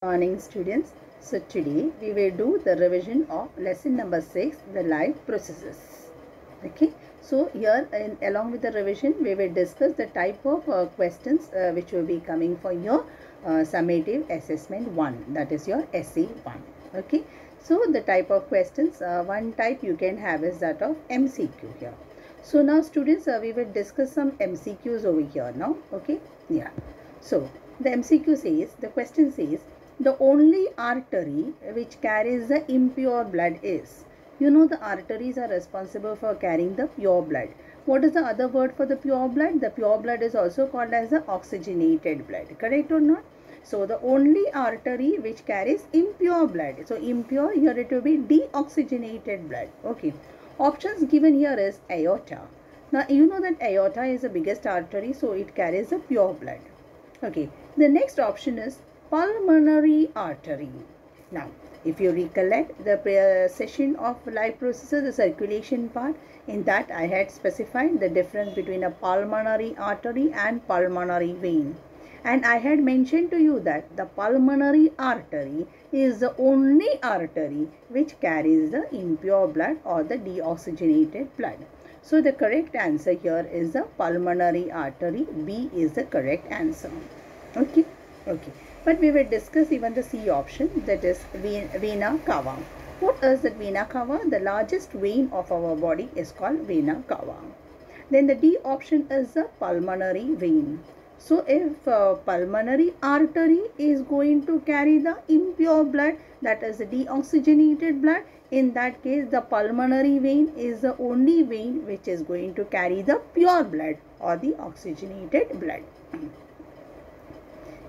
Morning students. So today we will do the revision of lesson number 6, the life processes. Okay. So here along with the revision we will discuss the type of questions which will be coming for your summative assessment 1, that is your essay 1. Okay. So the type of questions, one type you can have is that of MCQ here. So now students we will discuss some MCQs over here now. Okay. Yeah. So the MCQ says, the question says, the only artery which carries the impure blood is. You know the arteries are responsible for carrying the pure blood. What is the other word for the pure blood? The pure blood is also called as the oxygenated blood. Correct or not? So the only artery which carries impure blood. So impure, here it will be deoxygenated blood. Okay. Options given here is aorta. Now you know that aorta is the biggest artery, so it carries the pure blood. Okay. The next option is pulmonary artery. Now, if you recollect the session of life processes, the circulation part, in that I had specified the difference between a pulmonary artery and pulmonary vein. And I had mentioned to you that the pulmonary artery is the only artery which carries the impure blood or the deoxygenated blood. So the correct answer here is the pulmonary artery. B is the correct answer. Okay. Okay. But we will discuss even the C option, that is vena cava. What is the vena cava? The largest vein of our body is called vena cava. Then the D option is the pulmonary vein. So if pulmonary artery is going to carry the impure blood, that is the deoxygenated blood, in that case the pulmonary vein is the only vein which is going to carry the pure blood or the oxygenated blood.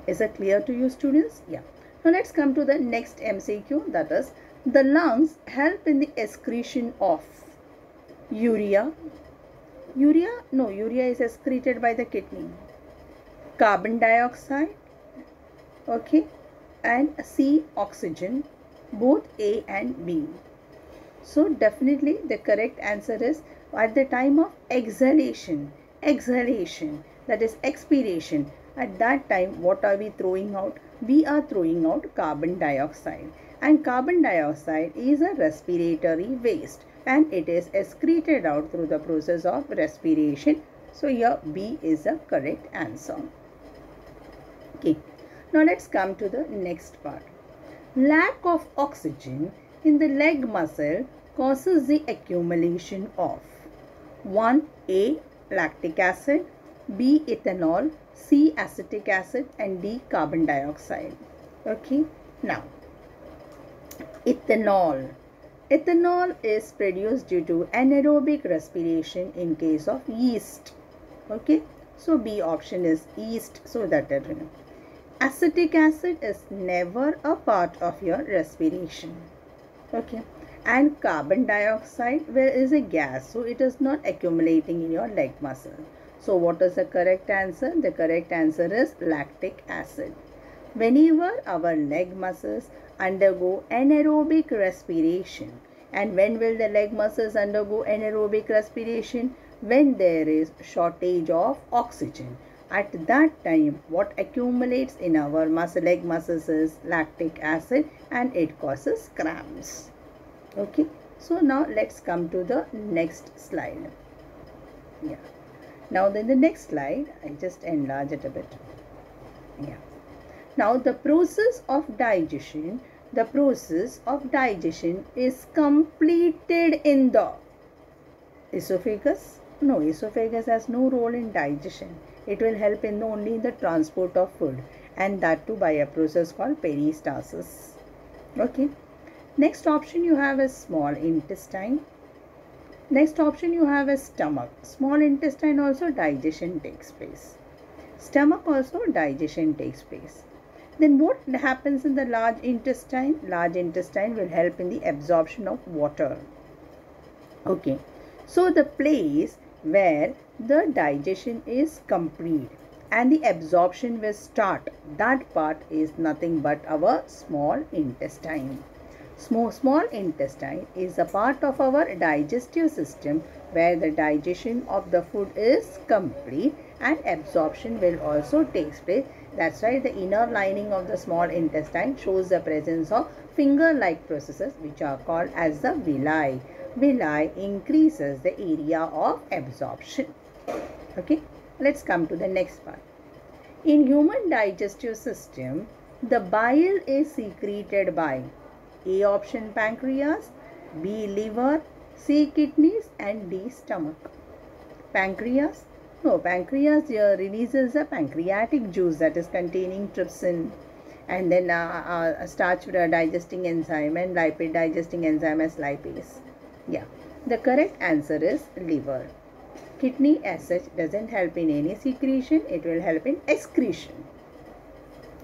Is it clear to you students? Yeah. Now let's come to the next MCQ, that is, the lungs help in the excretion of urea. Urea is excreted by the kidney. Carbon dioxide, okay, and C, oxygen, both A and B. So definitely the correct answer is at the time of exhalation, that is expiration. At that time, what are we throwing out? We are throwing out carbon dioxide. And carbon dioxide is a respiratory waste and it is excreted out through the process of respiration. So here B is the correct answer. Okay. Now let's come to the next part. Lack of oxygen in the leg muscle causes the accumulation of 1A, lactic acid, B, ethanol, C, acetic acid, and D, carbon dioxide. Okay. Now, ethanol. Ethanol is produced due to anaerobic respiration in case of yeast. Okay. So, B option is yeast. So, that is remember. Acetic acid is never a part of your respiration. Okay. And carbon dioxide, where is a gas, so it is not accumulating in your leg muscle. So what is the correct answer? The correct answer is lactic acid. Whenever our leg muscles undergo anaerobic respiration, and when will the leg muscles undergo anaerobic respiration? When there is shortage of oxygen. At that time, what accumulates in our leg muscles is lactic acid and it causes cramps. Okay. So now let's come to the next slide. Yeah. Now then the next slide, I just enlarge it a bit. Yeah. Now the process of digestion is completed in the esophagus. No, esophagus has no role in digestion. It will help in only the transport of food, and that too by a process called peristalsis. Okay. Next option you have is small intestine. Next option you have is stomach. Small intestine also digestion takes place. Stomach also digestion takes place. Then what happens in the large intestine? Large intestine will help in the absorption of water. Okay. So the place where the digestion is complete and the absorption will start, that part is nothing but our small intestine. Small intestine is a part of our digestive system where the digestion of the food is complete and absorption will also take place. That's right, the inner lining of the small intestine shows the presence of finger-like processes which are called as the villi. Villi increases the area of absorption. Okay, let's come to the next part. In human digestive system, the bile is secreted by A option pancreas, B liver, C kidneys and D stomach. Pancreas? No, pancreas releases a pancreatic juice that is containing trypsin and then starch digesting enzyme and lipid digesting enzyme as lipase. Yeah, the correct answer is liver. Kidney as such doesn't help in any secretion, it will help in excretion.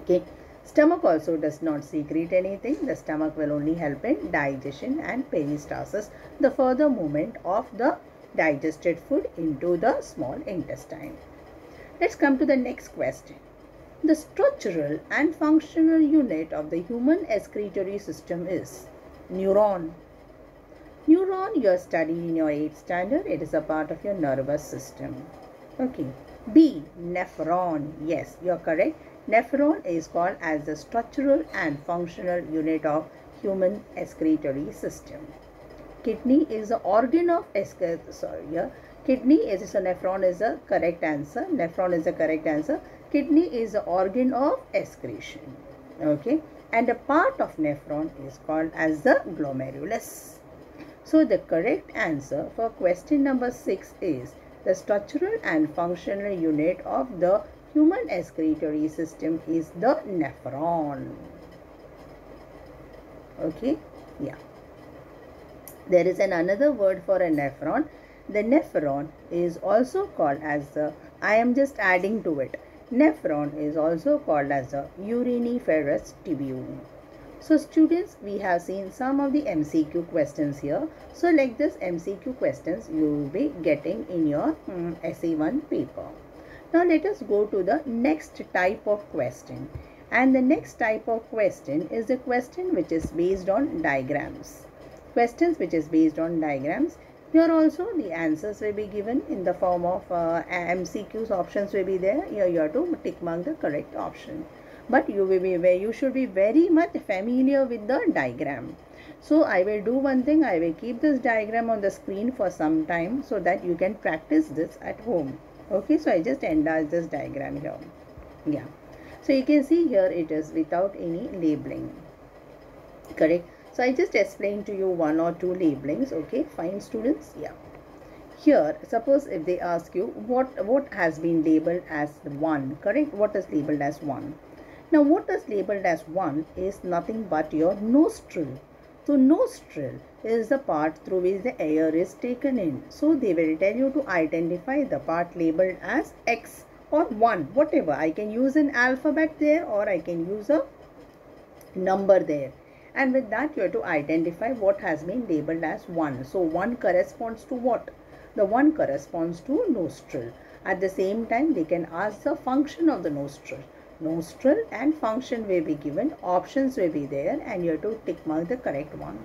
Okay. Stomach also does not secrete anything. The stomach will only help in digestion and peristalsis, the further movement of the digested food into the small intestine. Let's come to the next question. The structural and functional unit of the human excretory system is neuron. Neuron you are studying in your 8th standard. It is a part of your nervous system. Okay. B. Nephron. Yes, you are correct. Nephron is called as the structural and functional unit of human excretory system. Kidney is the organ of Kidney is so nephron is the correct answer. Nephron is the correct answer. Kidney is the organ of excretion. Okay, and a part of nephron is called as the glomerulus. So the correct answer for question number 6 is the structural and functional unit of the human excretory system is the nephron. Okay, yeah. There is another word for a nephron. The nephron is also called as the, I am just adding to it. Nephron is also called as the uriniferous tubule. So students, we have seen some of the MCQ questions here. So like this MCQ questions you will be getting in your SE1 paper. Now let us go to the next type of question. And the next type of question is the question which is based on diagrams. Questions which is based on diagrams. Here also the answers will be given in the form of MCQs. Options will be there. Here you have to tick mark the correct option. But you should be very much familiar with the diagram. So I will do one thing. I will keep this diagram on the screen for some time so that you can practice this at home. Okay, so I just enlarge this diagram here. Yeah. So you can see here it is without any labeling. Correct. So I just explained to you one or two labelings. Okay, fine students. Yeah. Here, suppose if they ask you what has been labeled as 1. Correct. What is labeled as 1? Now what is labeled as 1 is nothing but your nostril. So nostril is the part through which the air is taken in. So they will tell you to identify the part labeled as X or 1, whatever. I can use an alphabet there or I can use a number there. And with that you have to identify what has been labeled as 1. So 1 corresponds to what? The 1 corresponds to nostril. At the same time they can ask the function of the nostril. Nostril and function will be given, options will be there and you have to tick mark the correct one.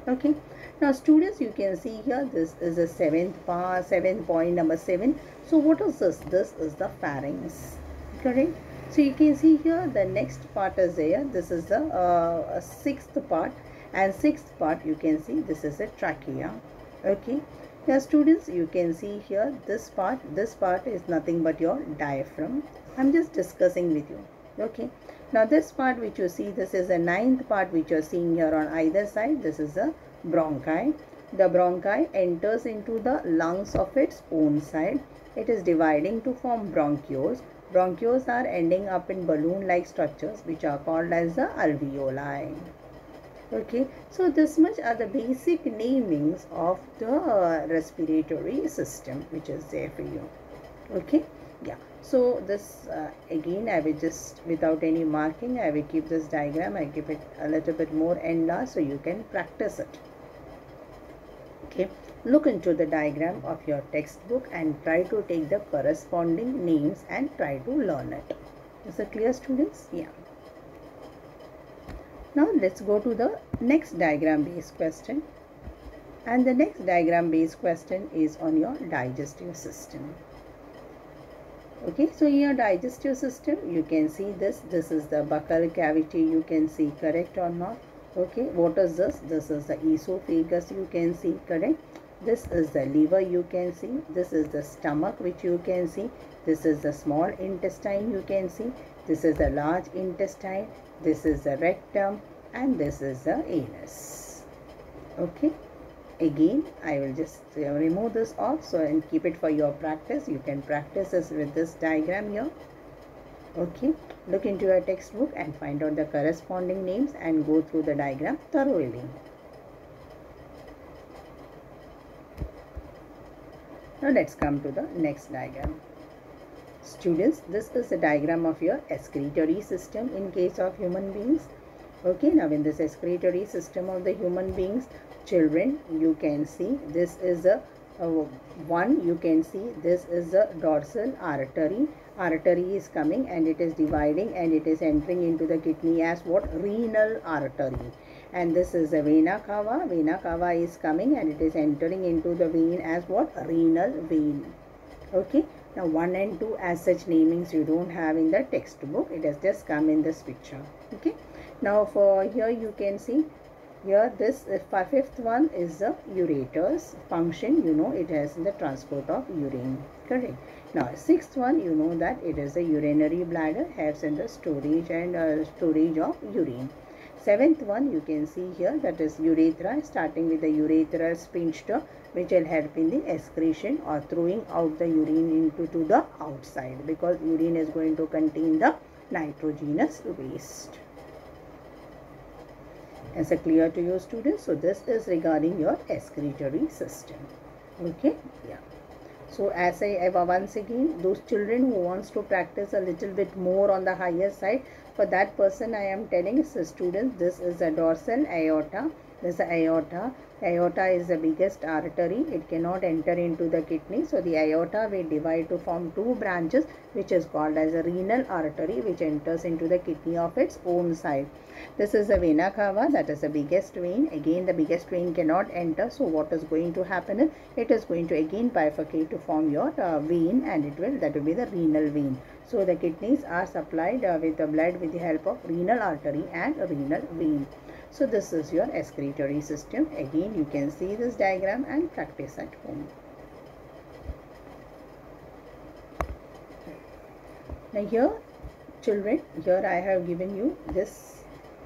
Okay. Now students, you can see here this is the 7th point number 7. So what is this? This is the pharynx. Correct. So you can see here the next part is there. This is the 6th part and 6th part you can see this is a trachea. Okay. Now students, you can see here this part is nothing but your diaphragm. I'm just discussing with you. Okay. Now this part which you see, this is the 9th part which you are seeing here on either side. This is the bronchi. The bronchi enters into the lungs of its own side. It is dividing to form bronchioles. Bronchioles are ending up in balloon-like structures which are called as the alveoli. Okay, so this much are the basic namings of the respiratory system which is there for you. Okay, yeah. So this again I will just, without any marking, I will keep this diagram. I give it a little bit more enlarged so you can practice it. Okay, look into the diagram of your textbook and try to take the corresponding names and try to learn it. Is it clear, students? Yeah. Now let's go to the next diagram based question. And the next diagram based question is on your digestive system. Okay, so in your digestive system, you can see this. This is the buccal cavity. You can see, correct or not? Okay, what is this? This is the esophagus. You can see, correct? This is the liver. You can see. This is the stomach, which you can see. This is the small intestine. You can see. This is the large intestine. This is the rectum, and this is the anus. Okay. Again, I will just remove this off so and keep it for your practice. You can practice this with this diagram here. Okay, look into your textbook and find out the corresponding names and go through the diagram thoroughly. Now let's come to the next diagram. Students, this is the diagram of your excretory system in case of human beings. Okay, now in this excretory system of the human beings, children, you can see this is a one. You can see this is a dorsal artery. Artery is coming and it is dividing and it is entering into the kidney as what? Renal artery. And this is the vena cava. Vena cava is coming and it is entering into the vein as what? Renal vein. Okay. Now 1 and 2 as such namings you don't have in the textbook. It has just come in this picture. Okay. Now for here you can see here this fifth one is the ureter's function. You know it has the transport of urine. Correct. Now sixth one you know that it is the urinary bladder, helps in the storage and storage of urine. Seventh one you can see here, that is urethra, starting with the urethral sphincter, which will help in the excretion or throwing out the urine into to the outside, because urine is going to contain the nitrogenous waste. Is it clear to you, students? So this is regarding your excretory system. Okay, yeah. So as I once again, those children who wants to practice a little bit more on the higher side, for that person I am telling students, this is a dorsal aorta. This is aorta. Aorta is the biggest artery. It cannot enter into the kidney. So the aorta will divide to form two branches, which is called as a renal artery, which enters into the kidney of its own side. This is the vena cava, that is the biggest vein. Again, the biggest vein cannot enter. So what is going to happen is, it is going to again bifurcate to form your vein, and that will be the renal vein. So the kidneys are supplied with the blood with the help of renal artery and renal vein. So this is your excretory system. Again, you can see this diagram and practice at home. Now here, children, here I have given you this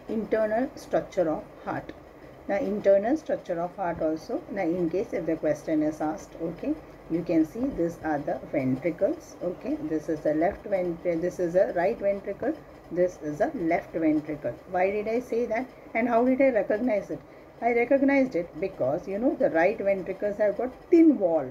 internal structure of heart. Now internal structure of heart also, now in case if the question is asked, okay, you can see these are the ventricles. Okay, this is the left ventricle, this is the right ventricle, this is a left ventricle. Why did I say that, and how did I recognize it? I recognized it because you know the right ventricles have got thin wall.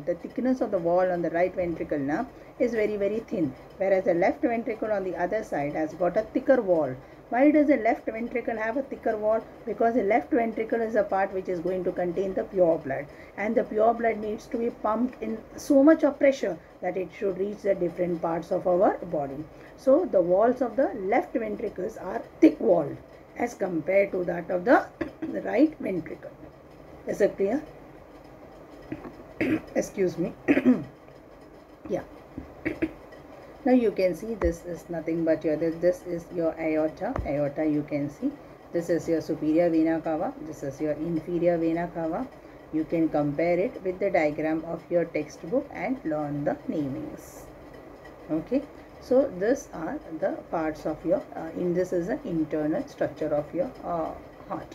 The thickness of the wall on the right ventricle now is very thin, whereas the left ventricle on the other side has got a thicker wall. Why does the left ventricle have a thicker wall? Because the left ventricle is a part which is going to contain the pure blood, and the pure blood needs to be pumped in so much of pressure that it should reach the different parts of our body. So the walls of the left ventricles are thick walled as compared to that of the right ventricle. Is it clear? Excuse me. Yeah. Now you can see this is nothing but your this is your aorta. Aorta you can see. This is your superior vena cava. This is your inferior vena cava. You can compare it with the diagram of your textbook and learn the namings. Okay. So these are the parts of your this is the internal structure of your heart.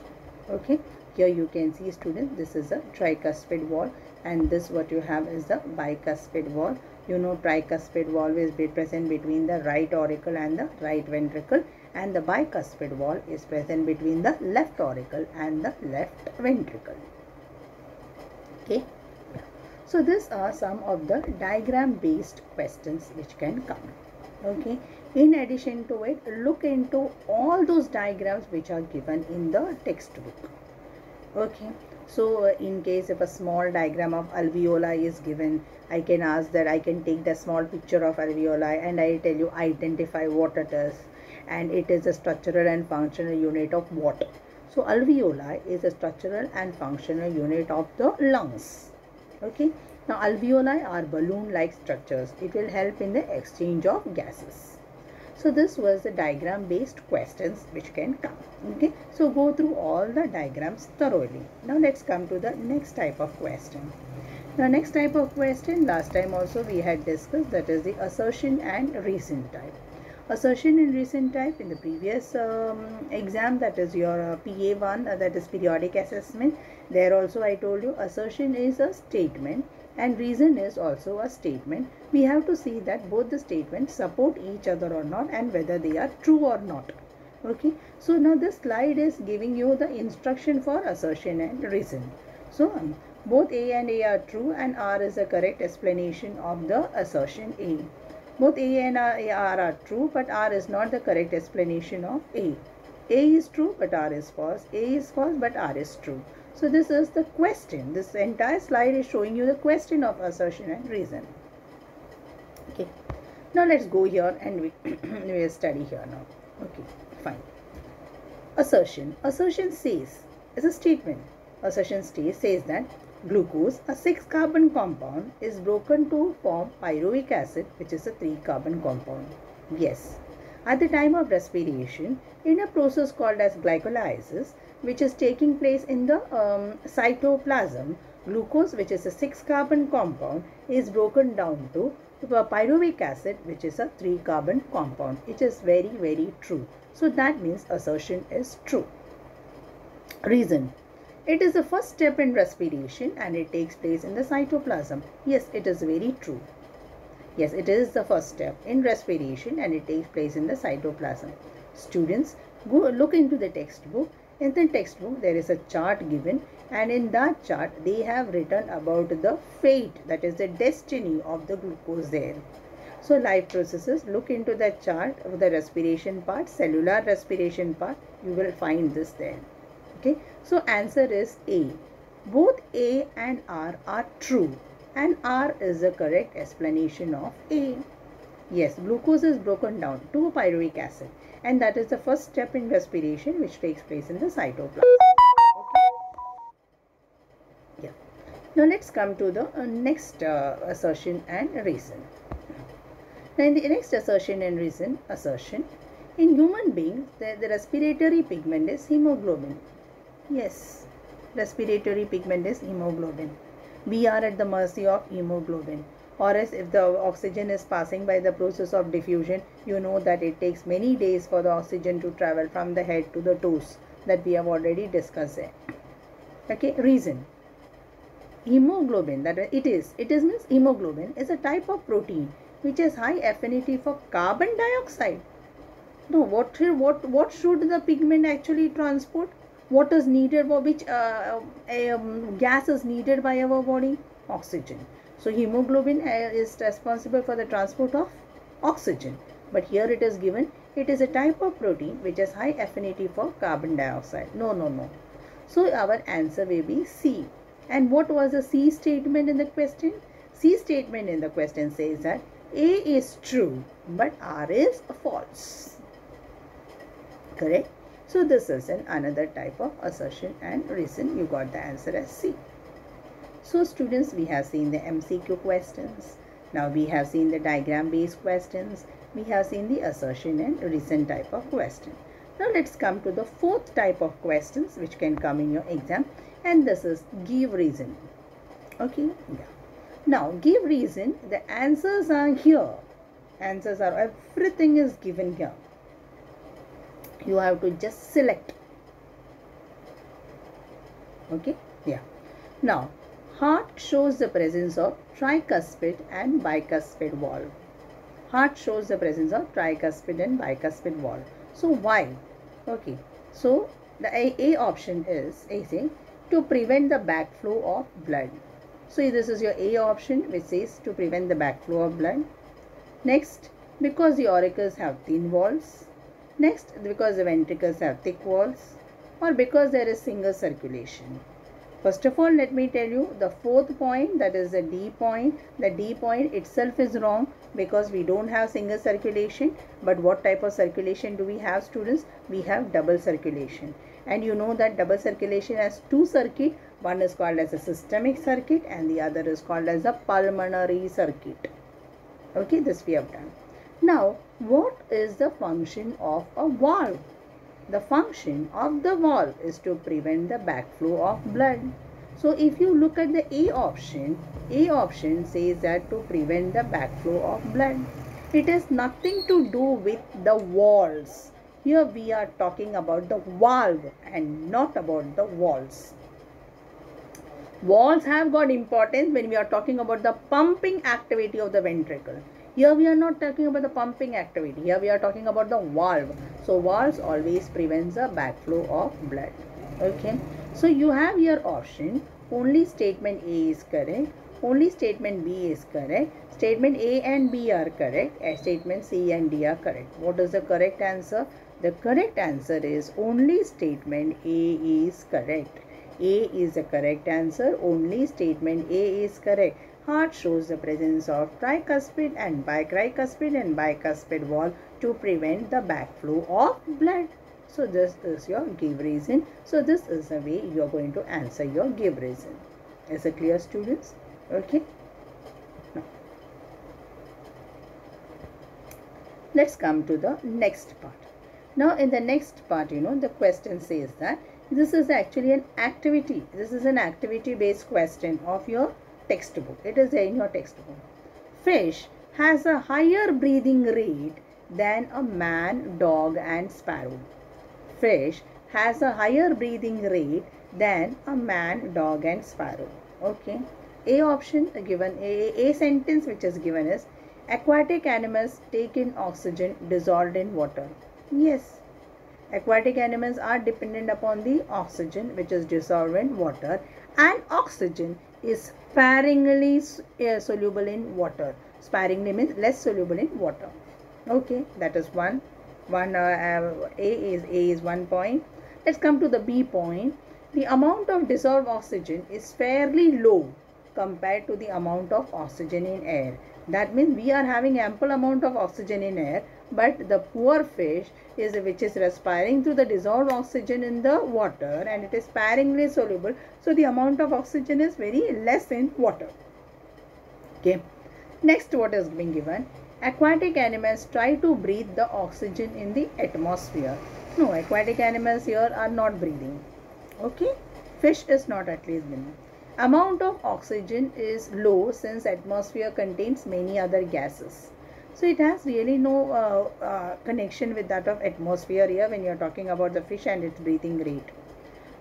Okay, here you can see, students, this is a tricuspid wall, and this what you have is the bicuspid wall. You know tricuspid wall is present between the right auricle and the right ventricle, and the bicuspid wall is present between the left auricle and the left ventricle. Okay, so these are some of the diagram based questions which can come. Okay, in addition to it, look into all those diagrams which are given in the textbook. Okay, so in case if a small diagram of alveoli is given, I can ask that I can take the small picture of alveoli and I tell you identify what it is, and it is a structural and functional unit of what. So alveoli is a structural and functional unit of the lungs. Okay, Now alveoli are balloon-like structures. It will help in the exchange of gases. So this was the diagram based questions which can come. Okay, so go through all the diagrams thoroughly. Now let's come to the next type of question. The next type of question, last time also we had discussed, that is the assertion and reason type. Assertion and reason type in the previous exam, that is your PA1, that is periodic assessment. There also I told you assertion is a statement and reason is also a statement. We have to see that both the statements support each other or not and whether they are true or not. Okay, so now this slide is giving you the instruction for assertion and reason. So both A and A are true and R is the correct explanation of the assertion A. Both A and R are true, but R is not the correct explanation of A. A is true, but R is false. A is false, but R is true. So this is the question. This entire slide is showing you the question of assertion and reason. Okay. Now let's go here and we will study here now. Okay, fine. Assertion. Assertion says, is a statement. Assertion says that glucose, a 6-carbon compound, is broken to form pyruvic acid, which is a 3-carbon compound. Yes. At the time of respiration, in a process called as glycolysis, which is taking place in the cytoplasm, glucose, which is a 6-carbon compound, is broken down to pyruvic acid, which is a 3-carbon compound. It is very, very true. So that means assertion is true. Reason. It is the first step in respiration and it takes place in the cytoplasm. Yes, it is very true. Yes, it is the first step in respiration and it takes place in the cytoplasm. Students, go look into the textbook. In the textbook, there is a chart given and in that chart, they have written about the fate, that is the destiny of the glucose there. So life processes, look into the chart of the respiration part, cellular respiration part, you will find this there. Okay, so answer is A. Both A and R are true and R is the correct explanation of A. Yes, glucose is broken down to pyruvic acid and that is the first step in respiration which takes place in the cytoplasm. Okay. Yeah. Now let's come to the next assertion and reason. Now in the next assertion and reason, in human beings the respiratory pigment is hemoglobin. Yes, respiratory pigment is hemoglobin. We are at the mercy of hemoglobin. Or as if the oxygen is passing by the process of diffusion, you know that it takes many days for the oxygen to travel from the head to the toes, that we have already discussed there. Okay, reason. Hemoglobin, that it is means hemoglobin is a type of protein which has high affinity for carbon dioxide. No, what should the pigment actually transport? What is needed for which gas is needed by our body? Oxygen. So hemoglobin is responsible for the transport of oxygen. But here it is given, it is a type of protein which has high affinity for carbon dioxide. No. So our answer will be C. And what was the C statement in the question? C statement in the question says that A is true but R is false. Correct? So this is another type of assertion and reason. You got the answer as C. So students, we have seen the MCQ questions. Now we have seen the diagram based questions. We have seen the assertion and reason type of question. Now let's come to the fourth type of questions which can come in your exam, and this is give reason. Okay, yeah. Now give reason, the answers are here. Answers are, everything is given here. You have to just select. Okay, yeah. Now heart shows the presence of tricuspid and bicuspid valve. Heart shows the presence of tricuspid and bicuspid valve. So why? Okay, so the A option is to prevent the backflow of blood. So this is your A option which says to prevent the backflow of blood. Next, because the auricles have thin walls. Next, because the ventricles have thick walls, or because there is single circulation. First of all, let me tell you the fourth point, that is the D point. The D point itself is wrong because we don't have single circulation. But what type of circulation do we have, students? We have double circulation. And you know that double circulation has two circuits, One is called as a systemic circuit and the other is called as a pulmonary circuit. Okay, this we have done. Now, what is the function of a valve? The function of the valve is to prevent the backflow of blood. So if you look at the A option says that to prevent the backflow of blood. It has nothing to do with the valves. Here we are talking about the valve and not about the valves. Valves have got importance when we are talking about the pumping activity of the ventricle. Here we are not talking about the pumping activity. Here we are talking about the valve. So valves always prevents the backflow of blood. Okay. So you have your option. Only statement A is correct. Only statement B is correct. Statement A and B are correct. Statement C and D are correct. What is the correct answer? The correct answer is only statement A is correct. A is the correct answer. Only statement A is correct. Heart shows the presence of tricuspid and bicuspid valve to prevent the backflow of blood. So this is your give reason. So this is the way you are going to answer your give reason. Is it clear, students? Okay. Now, let's come to the next part. Now in the next part, the question says that this is actually an activity. This is an activity based question of your textbook. It is in your textbook. Fish has a higher breathing rate than a man, dog and sparrow. Fish has a higher breathing rate than a man, dog and sparrow. Okay. A option given, A sentence which is given is aquatic animals take in oxygen dissolved in water. Yes. Aquatic animals are dependent upon the oxygen which is dissolved in water, and oxygen is sparingly soluble in water. Sparingly means less soluble in water. Okay, that is one. A is 1 point. Let's come to the B point. The amount of dissolved oxygen is fairly low compared to the amount of oxygen in air. That means we are having ample amount of oxygen in air, but the poor fish which is respiring through the dissolved oxygen in the water, and it is sparingly soluble. So the amount of oxygen is very less in water. Okay. Next, what is being given? Aquatic animals try to breathe the oxygen in the atmosphere. No, aquatic animals here are not breathing. Okay. Fish is not at least breathing. Amount of oxygen is low since atmosphere contains many other gases. So it has really no connection with that of atmosphere here when you are talking about the fish and its breathing rate.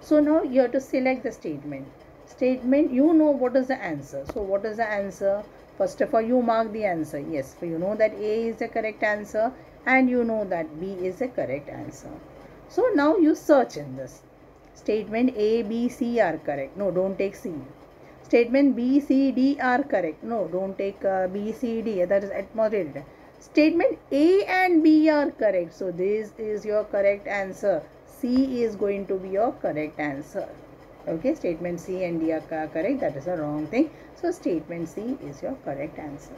So now you have to select the statement. Statement, you know what is the answer. So what is the answer? First of all, you mark the answer. Yes, so you know that A is the correct answer and you know that B is the correct answer. So now you search in this. Statement A, B, C are correct. No, don't take C. Statement B, C, D are correct. No, don't take B, C, D. That is atmospheric. Statement A and B are correct. So this is your correct answer. C is going to be your correct answer. Okay, statement C and D are correct. That is a wrong thing. So statement C is your correct answer.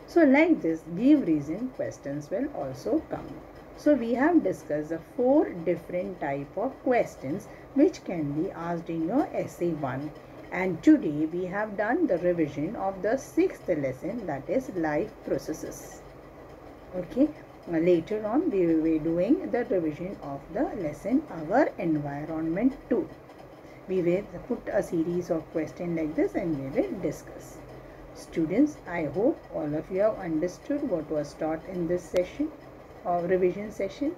So like this, give reason questions will also come. So we have discussed the 4 different type of questions which can be asked in your essay 1. And today we have done the revision of the 6th lesson, that is life processes. Okay. Later on we will be doing the revision of the lesson our environment 2. We will put a series of questions like this and we will discuss. Students, I hope all of you have understood what was taught in this session or revision session.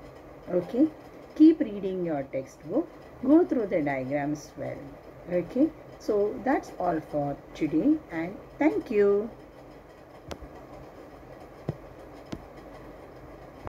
Okay. Keep reading your textbook. Go through the diagrams well. Okay. So that's all for today and thank you.